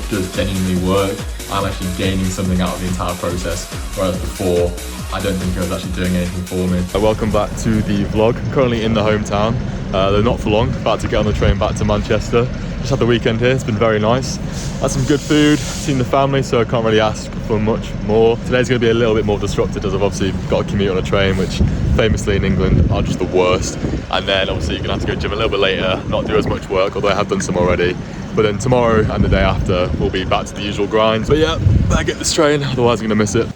does genuinely work. I'm actually gaining something out of the entire process, whereas before, I don't think it was actually doing anything for me. Welcome back to the vlog. I'm currently in the hometown, though not for long, about to get on the train back to Manchester. Just had the weekend here, it's been very nice. Had some good food, seen the family, so I can't really ask for much more. Today's going to be a little bit more disrupted as I've obviously got to commute on a train, which famously in England are just the worst. And then obviously you're going to have to go gym a little bit later, not do as much work, although I have done some already. But then tomorrow and the day after, we'll be back to the usual grind. But yeah, better get this train, otherwise I'm going to miss it.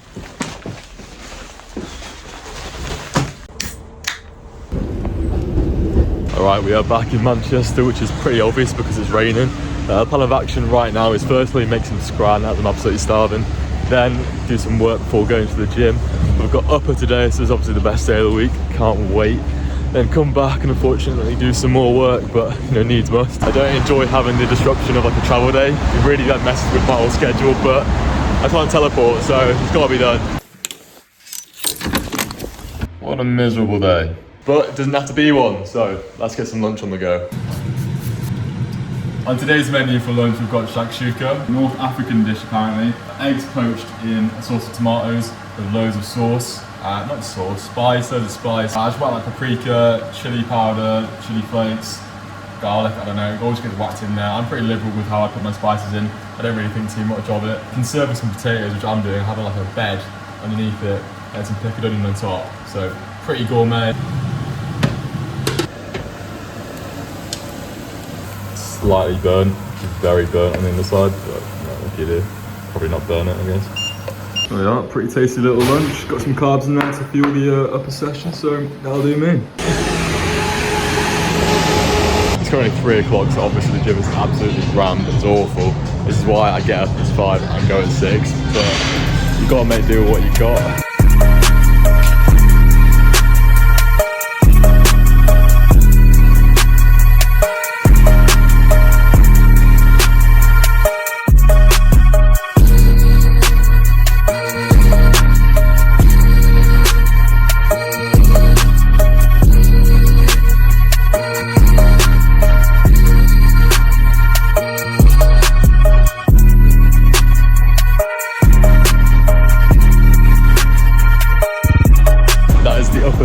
Alright, we are back in Manchester, which is pretty obvious because it's raining. Plan of action right now is firstly make some scran as I'm absolutely starving, then do some work before going to the gym. We've got upper today, so it's obviously the best day of the week, can't wait. Then come back and unfortunately do some more work, but you know, needs must. I don't enjoy having the disruption of like a travel day. It really messes with my whole schedule, but I can't teleport, so it's got to be done. What a miserable day. But it doesn't have to be one, so let's get some lunch on the go. On today's menu for lunch, we've got shakshuka, North African dish apparently. Eggs poached in a sauce of tomatoes with loads of sauce. Not sauce, spice, loads of spice. I just want like paprika, chili powder, chili flakes, garlic, I don't know, it always gets whacked in there. I'm pretty liberal with how I put my spices in. I don't really think too much of it. You can serve with some potatoes, which I'm doing, having like a bed underneath it, and some pickled onion on top. So pretty gourmet. Slightly burnt, very burnt on the underside, but no, if you do, probably not burn it, I guess. There we are, pretty tasty little lunch. Got some carbs in there to fuel the upper session, so that'll do me. It's currently 3 o'clock, so obviously the gym is absolutely rammed, it's awful. This is why I get up at 5 and go at 6, but you've got to make do with what you've got.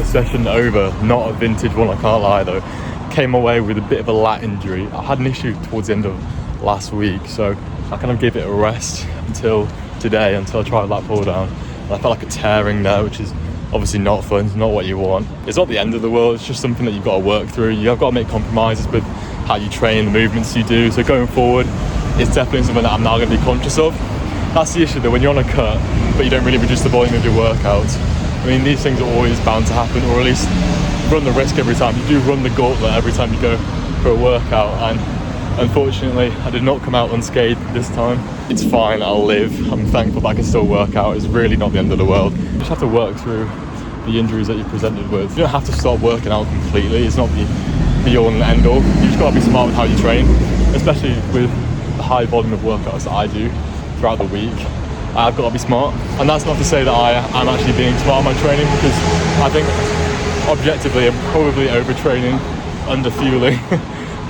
Session over, not a vintage one, I can't lie though. Came away with a bit of a lat injury. I had an issue towards the end of last week, so I kind of gave it a rest until today, until I tried lat pull down. And I felt like a tearing there, which is obviously not fun, it's not what you want. It's not the end of the world, it's just something that you've got to work through. You've got to make compromises with how you train, the movements you do. So going forward, it's definitely something that I'm now going to be conscious of. That's the issue though, when you're on a cut, but you don't really reduce the volume of your workouts. I mean, these things are always bound to happen, or at least run the risk every time. You do run the gauntlet every time you go for a workout, and unfortunately, I did not come out unscathed this time. It's fine, I'll live. I'm thankful that I can still work out. It's really not the end of the world. You just have to work through the injuries that you're presented with. You don't have to stop working out completely. It's not the be-all and end-all. You just got to be smart with how you train, especially with the high volume of workouts that I do throughout the week. I've got to be smart, and that's not to say that I'm actually being smart on my training, because I think objectively I'm probably overtraining, under-fueling.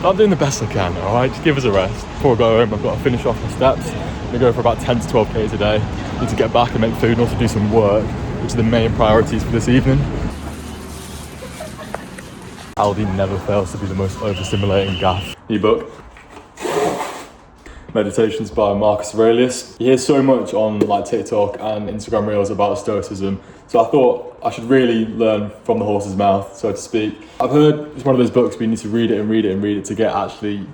But I'm doing the best I can, alright? Just give us a rest. Before I go home, I've got to finish off the steps. I'm going to go for about 10 to 12 k's a day. Need to get back and make food and also do some work, which are the main priorities for this evening. Aldi never fails to be the most overstimulating gaff. E-book. Meditations by Marcus Aurelius. You hear so much on like TikTok and Instagram Reels about Stoicism, so I thought I should really learn from the horse's mouth, so to speak. I've heard it's one of those books where you need to read it and read it and read it to get actually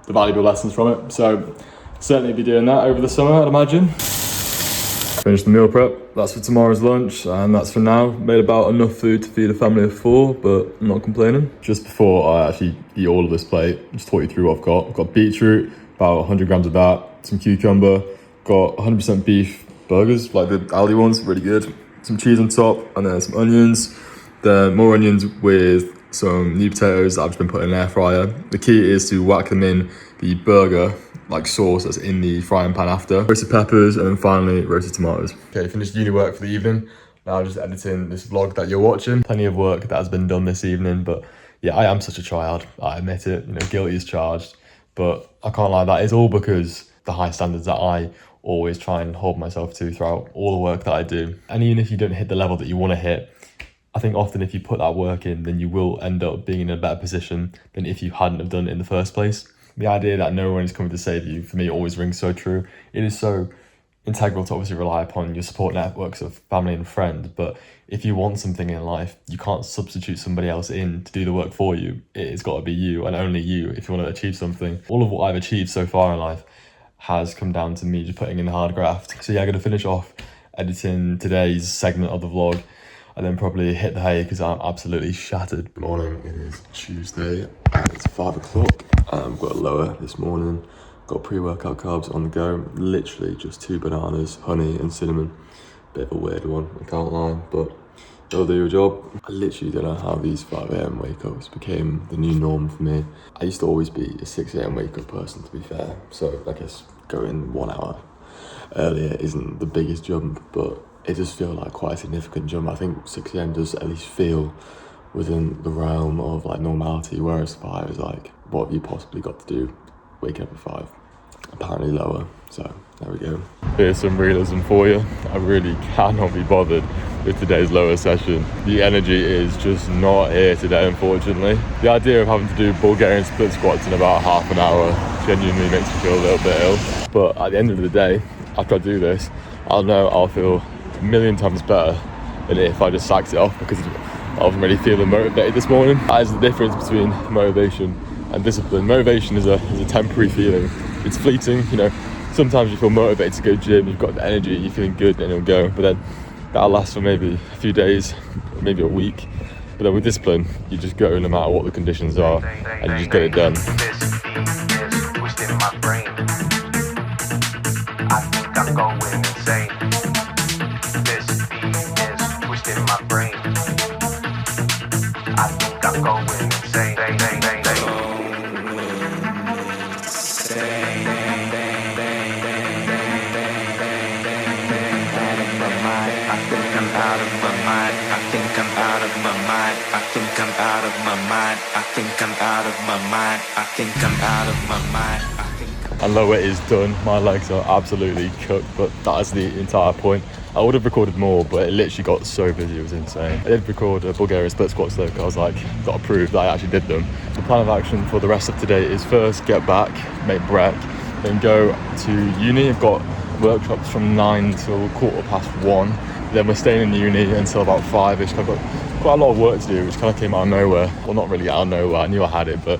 the valuable lessons from it, so certainly be doing that over the summer, I'd imagine. Finished the meal prep, that's for tomorrow's lunch, and that's for now. Made about enough food to feed a family of 4, but I'm not complaining. Just before I actually eat all of this plate, just talk you through what I've got. I've got beetroot, about 100 grams of that, some cucumber, got 100% beef burgers, like the Aldi ones, really good. Some cheese on top, and then some onions. Then more onions with some new potatoes that I've just been putting in an air fryer. The key is to whack them in the burger, like sauce that's in the frying pan after. Roasted peppers, and then finally roasted tomatoes. Okay, finished uni work for the evening. Now just editing this vlog that you're watching. Plenty of work that has been done this evening, but yeah, I am such a tryhard. I admit it, you know, guilty as charged. But I can't lie, that is all because the high standards that I always try and hold myself to throughout all the work that I do. And even if you don't hit the level that you want to hit, I think often if you put that work in, then you will end up being in a better position than if you hadn't have done it in the first place. The idea that no one is coming to save you, for me, always rings so true. It is so integral to obviously rely upon your support networks of family and friends, but if you want something in life, you can't substitute somebody else in to do the work for you. It's got to be you and only you if you want to achieve something. All of what I've achieved so far in life has come down to me just putting in the hard graft. So yeah, I'm going to finish off editing today's segment of the vlog and then probably hit the hay because I'm absolutely shattered. Good morning, it is Tuesday, it's 5 o'clock. I've got a lower this morning, got pre-workout carbs on the go, literally just 2 bananas, honey and cinnamon. Bit of a weird one, I can't lie, but it'll do your job. I literally don't know how these 5 a.m. wake-ups became the new norm for me. I used to always be a 6 a.m. wake-up person, to be fair, so I guess going 1 hour earlier isn't the biggest jump, but it does feel like quite a significant jump. I think 6 a.m. does at least feel within the realm of like normality, whereas 5 is like, what have you possibly got to do waking up at 5? Apparently lower, so there we go. Here's some realism for you. I really cannot be bothered with today's lower session. The energy is just not here today, unfortunately. The idea of having to do Bulgarian split squats in about half an hour genuinely makes me feel a little bit ill. But at the end of the day, after I do this, I'll know I'll feel a million times better than if I just sacked it off because I wasn't really feeling motivated this morning. That is the difference between motivation and discipline. Motivation is a temporary feeling. It's fleeting, you know. Sometimes you feel motivated to go gym, you've got the energy, you're feeling good, and you'll go. But then that'll last for maybe a few days, maybe a week. But then with discipline, you just go no matter what the conditions are, and you just get it done. And lower is done. My legs are absolutely cooked, but that is the entire point. I would have recorded more, but it literally got so busy, it was insane. I did record a Bulgarian split squats though, because I was like, got to prove that I actually did them. The plan of action for the rest of today is first get back, make break, then go to uni. I've got workshops from 9 till 1:15. Then we're staying in the uni until about 5ish. I've got quite a lot of work to do, which kind of came out of nowhere. Well, not really out of nowhere, I knew I had it, but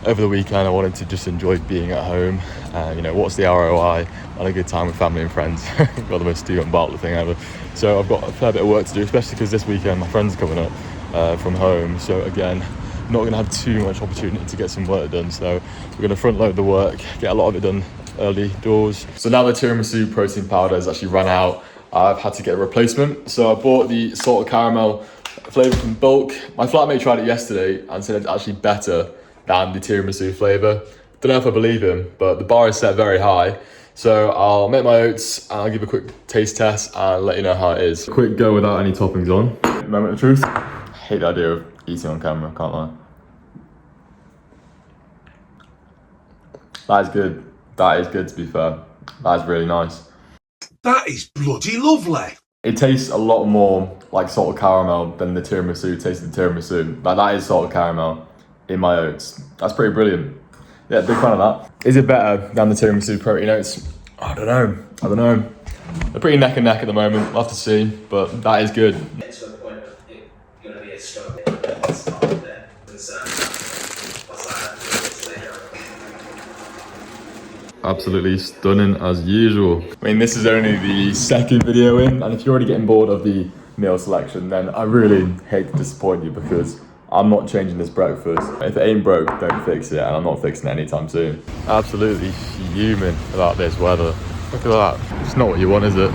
over the weekend I wanted to just enjoy being at home. And you know, what's the ROI on a good time with family and friends? Got the most student Bartlett thing ever. So I've got a fair bit of work to do, especially because this weekend my friends are coming up from home. So again, not going to have too much opportunity to get some work done. So we're going to front load the work, get a lot of it done early doors. So now the tiramisu protein powder has actually run out, I've had to get a replacement. So I bought the salted caramel flavour from Bulk. My flatmate tried it yesterday and said it's actually better than the tiramisu flavour. Don't know if I believe him, but the bar is set very high. So I'll make my oats and I'll give a quick taste test and let you know how it is. Quick go without any toppings on. Moment of truth. I hate the idea of eating on camera, can't lie. That is good. That is good, to be fair. That is really nice. That is bloody lovely. It tastes a lot more like salted caramel than the tiramisu tasted the tiramisu. But that is salted caramel in my oats. That's pretty brilliant. Yeah, big fan of that. Is it better than the tiramisu protein oats? I don't know. They're pretty neck and neck at the moment. We'll have to see, but that is good. Get to a point of it going to be a struggle. Absolutely stunning as usual. I mean, this is only the second video in, and if you're already getting bored of the meal selection, then I really hate to disappoint you because I'm not changing this breakfast. If it ain't broke, don't fix it, and I'm not fixing it anytime soon. Absolutely fuming about this weather. Look at that. It's not what you want, is it?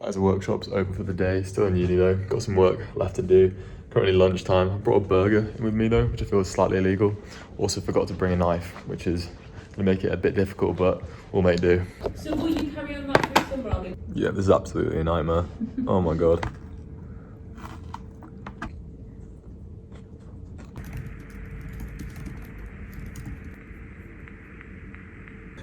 As the workshop's open for the day, still in uni though, got some work left to do. Currently lunchtime. I brought a burger in with me though, which I feel is slightly illegal. Also forgot to bring a knife, which is gonna make it a bit difficult, but we'll make do. So will you carry on that through summer? Ollie? Yeah, this is absolutely a nightmare. Oh my god.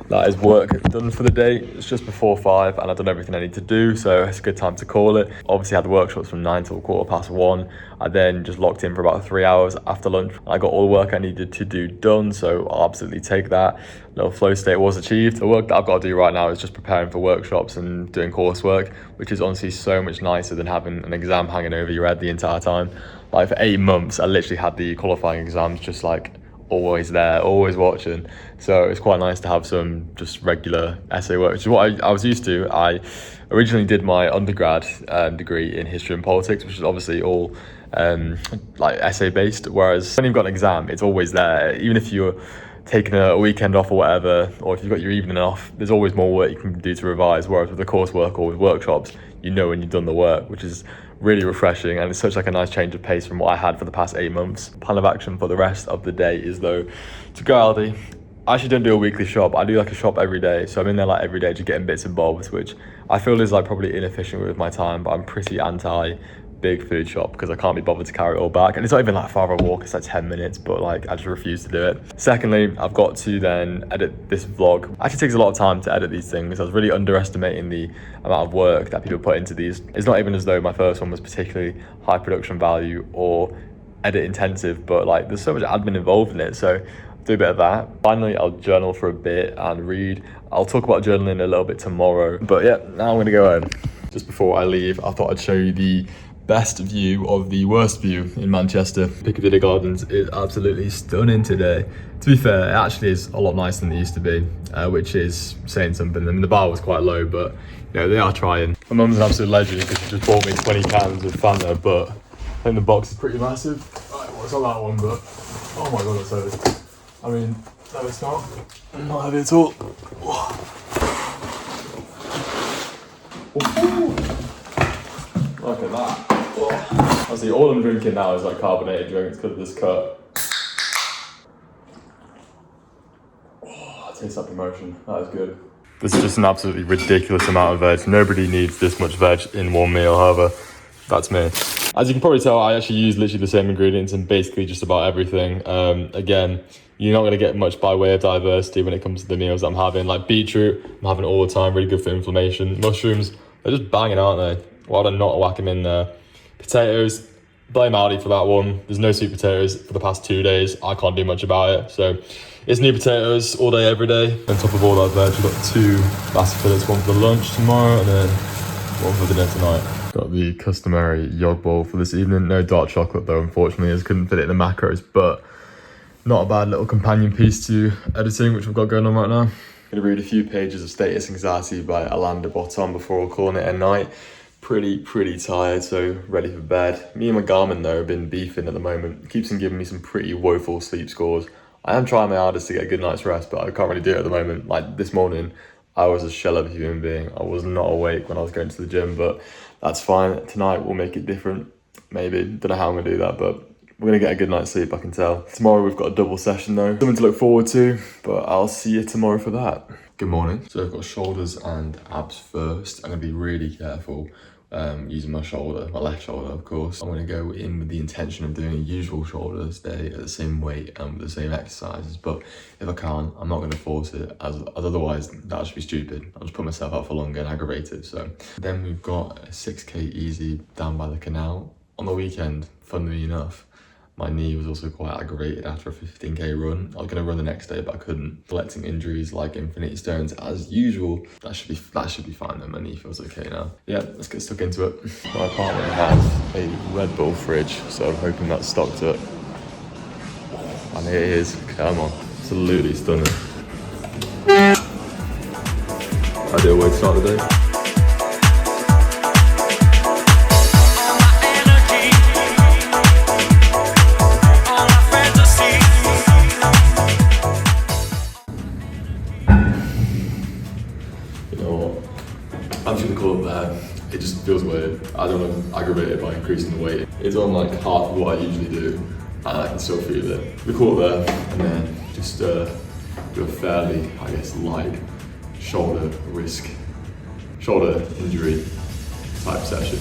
That is work done for the day. It's just before 5 and I've done everything I need to do, so it's a good time to call it. Obviously I had the workshops from 9 till 1:15. I then just locked in for about 3 hours after lunch. I got all the work I needed to do done, so I'll absolutely take that. Little flow state was achieved. The work that I've got to do right now is just preparing for workshops and doing coursework, which is honestly so much nicer than having an exam hanging over your head the entire time. Like for 8 months, I literally had the qualifying exams just like always there, always watching. So it's quite nice to have some just regular essay work, which is what I was used to. I originally did my undergrad degree in history and politics, which is obviously all like essay based, whereas when you've got an exam, it's always there. Even if you're taking a weekend off or whatever, or if you've got your evening off, there's always more work you can do to revise, whereas with the coursework or with workshops, you know when you've done the work, which is really refreshing, and it's such like a nice change of pace from what I had for the past 8 months. Plan of action for the rest of the day is though to go Aldi. I actually don't do a weekly shop. I do like a shop every day, so I'm in there like every day just getting bits and bobs, which I feel is like probably inefficient with my time, but I'm pretty anti big food shop because I can't be bothered to carry it all back, and it's not even like far of a walk, it's like 10 minutes, but like I just refuse to do it. Secondly, I've got to then edit this vlog. It actually takes a lot of time to edit these things. I was really underestimating the amount of work that people put into these. It's not even as though my first one was particularly high production value or edit intensive, but like there's so much admin involved in it, so do a bit of that. Finally, I'll journal for a bit and read. I'll talk about journaling a little bit tomorrow, but yeah, now I'm gonna go home. Just before I leave, I thought I'd show you the best view of the worst view in Manchester. Piccadilly Gardens is absolutely stunning today. To be fair, it actually is a lot nicer than it used to be, which is saying something. I mean, the bar was quite low, but you know, they are trying. My mum's an absolute legend because she just bought me 20 cans of Fanta, but I think the box is pretty massive. Right, well, it's not that one, but oh my god, it's heavy. I mean, no, it's not. Not heavy at all. Look at that. Honestly, all I'm drinking now is like carbonated drinks because of this cup. Oh, it tastes like promotion. That is good. This is just an absolutely ridiculous amount of veg. Nobody needs this much veg in one meal, however, that's me. As you can probably tell, I actually use literally the same ingredients in basically just about everything. Again, you're not going to get much by way of diversity when it comes to the meals I'm having. Like beetroot, I'm having all the time, really good for inflammation. Mushrooms, they're just banging, aren't they? Why would I not whack them in there? Potatoes, blame Aldi for that one. There's no sweet potatoes for the past 2 days. I can't do much about it. So it's new potatoes all day, every day. On top of all that veg, we've got 2 basa fillets, one for the lunch tomorrow and then one for dinner tonight. Got the customary yog bowl for this evening. No dark chocolate though, unfortunately. I just couldn't fit it in the macros, but not a bad little companion piece to editing, which we've got going on right now. I'm gonna read a few pages of Status Anxiety by Alain de Botton before calling it a night. Pretty tired, so ready for bed. Me and my Garmin though have been beefing at the moment. It keeps on giving me some pretty woeful sleep scores. I am trying my hardest to get a good night's rest, but I can't really do it at the moment. Like this morning, I was a shell of a human being. I was not awake when I was going to the gym, but that's fine. Tonight we'll make it different. Maybe, don't know how I'm gonna do that, but we're gonna get a good night's sleep, I can tell. Tomorrow we've got a double session though. Something to look forward to, but I'll see you tomorrow for that. Good morning. So I've got shoulders and abs first. I'm gonna be really careful using my shoulder, my left shoulder of course. I'm going to go in with the intention of doing a usual shoulders day at the same weight and with the same exercises, but if I can't, I'm not going to force it, as otherwise that should be stupid. I'll just put myself out for longer and aggravate it. So then we've got a 6k easy down by the canal. On the weekend, funnily enough, my knee was also quite aggravated after a 15k run. I was going to run the next day, but I couldn't. Collecting injuries like infinity stones as usual. That should be fine though. My knee feels okay now. Yeah, let's get stuck into it. My apartment has a Red Bull fridge, so I'm hoping that's stocked up. And here it is. Come on. Absolutely stunning. Ideal way to start the day. I'm just gonna call it there. It just feels weird. I don't want to aggravate it by increasing the weight. It's on like half of what I usually do, and I can still feel it. We call it there, and then just do a fairly, I guess, light shoulder injury type session.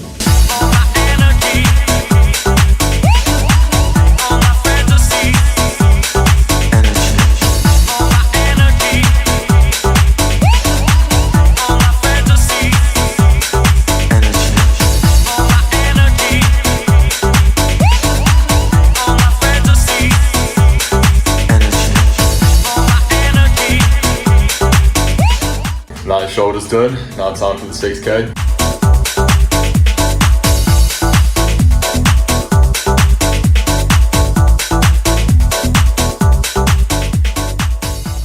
Now the shoulder's done, now time for the 6K.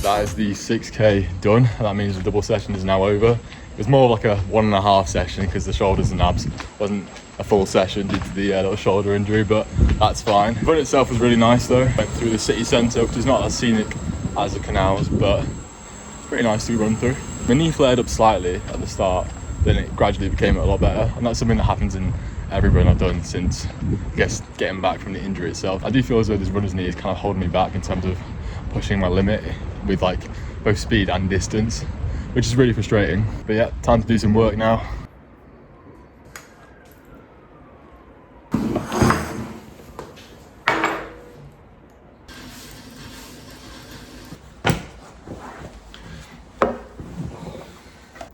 That is the 6K done. That means the double session is now over. It was more like a 1.5 session because the shoulders and abs wasn't a full session due to the little shoulder injury, but that's fine. The run itself was really nice though. Went through the city centre, which is not as scenic as the canals, but pretty nice to run through. My knee flared up slightly at the start, then it gradually became a lot better, and that's something that happens in every run I've done since, I guess, getting back from the injury itself. I do feel as though this runner's knee is kind of holding me back in terms of pushing my limit with like both speed and distance, which is really frustrating. But yeah, time to do some work now.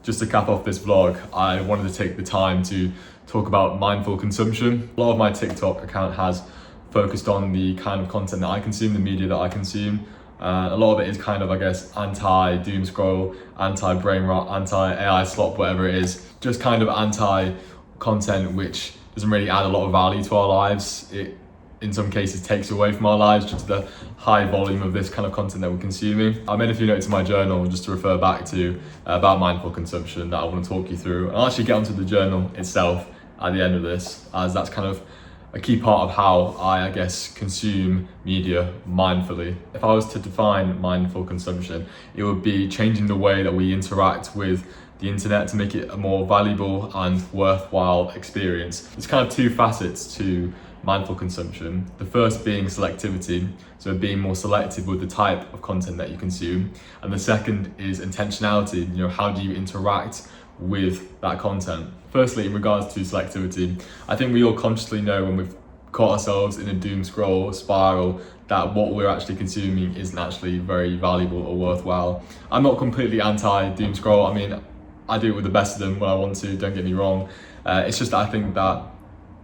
Just to cap off this vlog, I wanted to take the time to talk about mindful consumption. A lot of my TikTok account has focused on the kind of content that I consume, the media that I consume. A lot of it is kind of, I guess, anti-doom scroll, anti-brain rot, anti-AI slop, whatever it is. Just kind of anti-content which doesn't really add a lot of value to our lives. It, in some cases, takes away from our lives due to the high volume of this kind of content that we're consuming. I made a few notes in my journal just to refer back to about mindful consumption that I want to talk you through. And I'll actually get onto the journal itself at the end of this, as that's kind of a key part of how I guess, consume media mindfully. If I was to define mindful consumption, it would be changing the way that we interact with the internet to make it a more valuable and worthwhile experience. There's kind of two facets to mindful consumption. The first being selectivity, so being more selective with the type of content that you consume. And the second is intentionality, how do you interact with that content? Firstly, in regards to selectivity, I think we all consciously know when we've caught ourselves in a doom scroll spiral that what we're actually consuming isn't actually very valuable or worthwhile. I'm not completely anti doom scroll. I mean, I do it with the best of them when I want to, don't get me wrong. It's just that I think that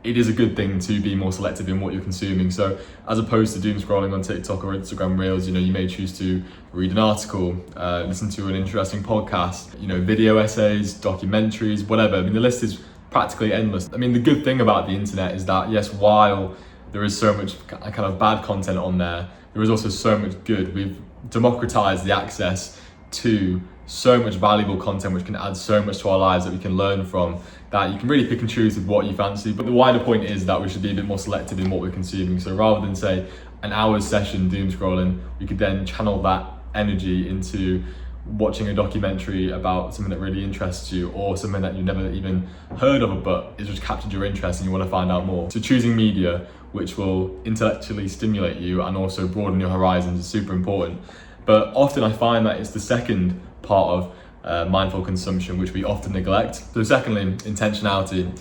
it is a good thing to be more selective in what you're consuming. So as opposed to doom scrolling on TikTok or Instagram Reels, you may choose to read an article, listen to an interesting podcast, video essays, documentaries, whatever. I mean, the list is practically endless. I mean, the good thing about the internet is that, yes, while there is so much kind of bad content on there, there is also so much good. We've democratized the access to so much valuable content which can add so much to our lives that we can learn from, that you can really pick and choose with what you fancy. But the wider point is that we should be a bit more selective in what we're consuming. So rather than say an hour's session doom scrolling, we could then channel that energy into watching a documentary about something that really interests you, or something that you've never even heard of but it's just captured your interest and you want to find out more. So choosing media which will intellectually stimulate you and also broaden your horizons is super important. But often I find that it's the second part of mindful consumption which we often neglect. So secondly, intentionality.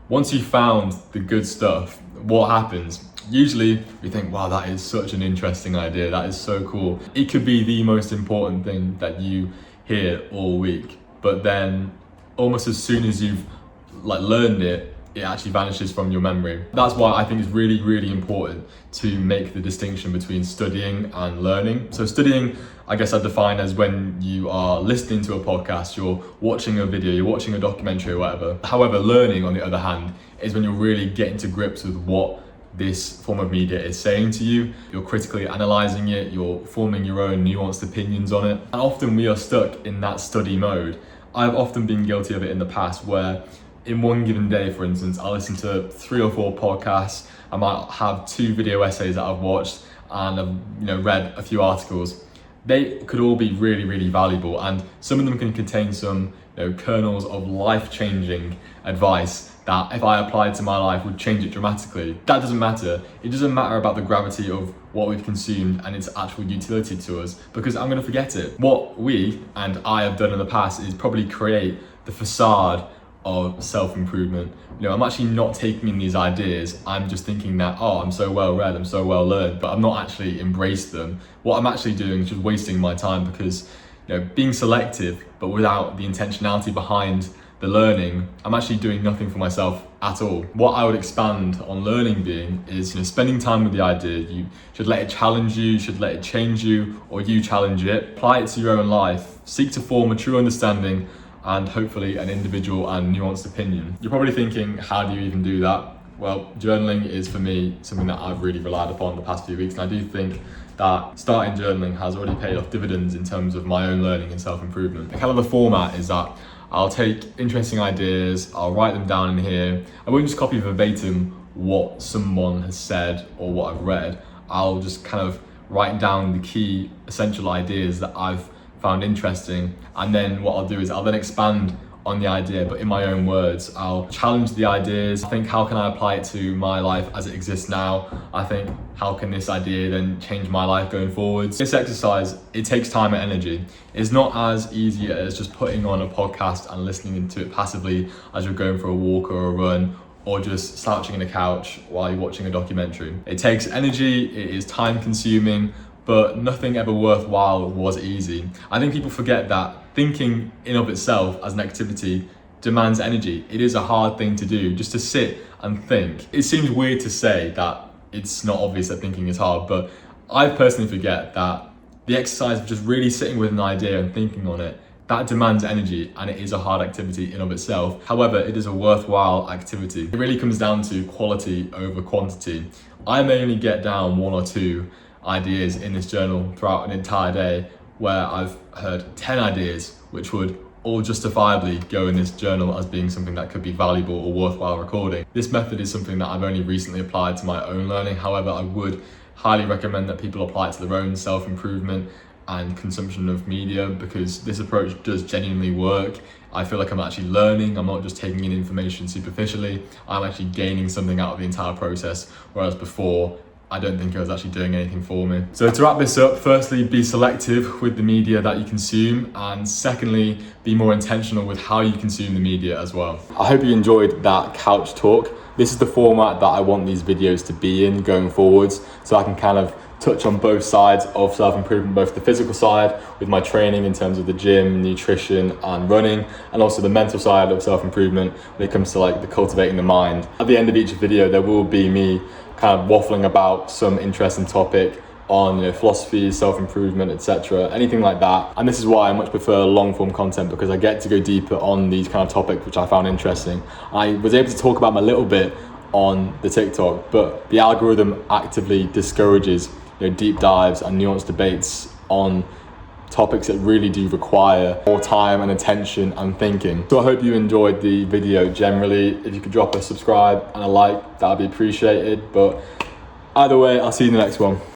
Once you've found the good stuff, what happens? Usually we think, wow, that is such an interesting idea, that is so cool. It could be the most important thing that you hear all week, but then almost as soon as you've learned it, it actually vanishes from your memory. That's why I think it's really, really important to make the distinction between studying and learning. So studying, I guess I define as when you are listening to a podcast, you're watching a video, you're watching a documentary or whatever. However, learning, on the other hand, is when you're really getting to grips with what this form of media is saying to you. You're critically analysing it, you're forming your own nuanced opinions on it. And often we are stuck in that study mode. I've often been guilty of it in the past where in one given day, for instance, I listen to 3 or 4 podcasts, I might have 2 video essays that I've watched and I've read a few articles. they could all be really, really valuable, and some of them can contain some kernels of life-changing advice that if I applied to my life would change it dramatically. That doesn't matter. It doesn't matter about the gravity of what we've consumed and its actual utility to us, because I'm going to forget it. What we and I have done in the past is probably create the facade of self-improvement. I'm actually not taking in these ideas. I'm just thinking that, oh, I'm so well read, I'm so well learned, but I've not actually embraced them. What I'm actually doing is just wasting my time, because being selective but without the intentionality behind the learning, I'm actually doing nothing for myself at all. What I would expand on learning being is spending time with the idea. You should let it challenge you, should let it change you, or you challenge it. Apply it to your own life. Seek to form a true understanding and hopefully an individual and nuanced opinion. You're probably thinking, how do you even do that? Well, journaling is for me something that I've really relied upon the past few weeks, and I do think that starting journaling has already paid off dividends in terms of my own learning and self-improvement. Kind of the format is that I'll take interesting ideas, I'll write them down in here. I won't just copy verbatim what someone has said or what I've read. I'll just kind of write down the key essential ideas that I've found interesting, and then what I'll do is I'll then expand on the idea, but in my own words. I'll challenge the ideas. I think, how can I apply it to my life as it exists now? I think, how can this idea then change my life going forwards? This exercise, it takes time and energy. It's not as easy as just putting on a podcast and listening to it passively as you're going for a walk or a run, or just slouching on a couch while you're watching a documentary. It takes energy, it is time consuming, but nothing ever worthwhile was easy. I think people forget that thinking in of itself as an activity demands energy. It is a hard thing to do, just to sit and think. It seems weird to say that it's not obvious that thinking is hard, but I personally forget that the exercise of just really sitting with an idea and thinking on it, that demands energy, and it is a hard activity in of itself. However, it is a worthwhile activity. It really comes down to quality over quantity. I may only get down one or two ideas in this journal throughout an entire day, where I've heard 10 ideas which would all justifiably go in this journal as being something that could be valuable or worthwhile recording. This method is something that I've only recently applied to my own learning. However, I would highly recommend that people apply it to their own self-improvement and consumption of media, because this approach does genuinely work. I feel like I'm actually learning. I'm not just taking in information superficially. I'm actually gaining something out of the entire process, whereas before, I don't think it was actually doing anything for me. So to wrap this up, firstly, be selective with the media that you consume, and secondly, be more intentional with how you consume the media as well. I hope you enjoyed that couch talk. This is the format that I want these videos to be in going forwards, so I can kind of touch on both sides of self-improvement, both the physical side with my training in terms of the gym, nutrition and running, and also the mental side of self-improvement when it comes to the cultivating the mind. At the end of each video, there will be me kind of waffling about some interesting topic on philosophy, self-improvement, etc., anything like that. And this is why I much prefer long form content, because I get to go deeper on these kind of topics which I found interesting. I was able to talk about them a little bit on the TikTok, but the algorithm actively discourages deep dives and nuanced debates on topics that really do require more time and attention and thinking. So I hope you enjoyed the video generally. If you could drop a subscribe and a like, that would be appreciated. But either way, I'll see you in the next one.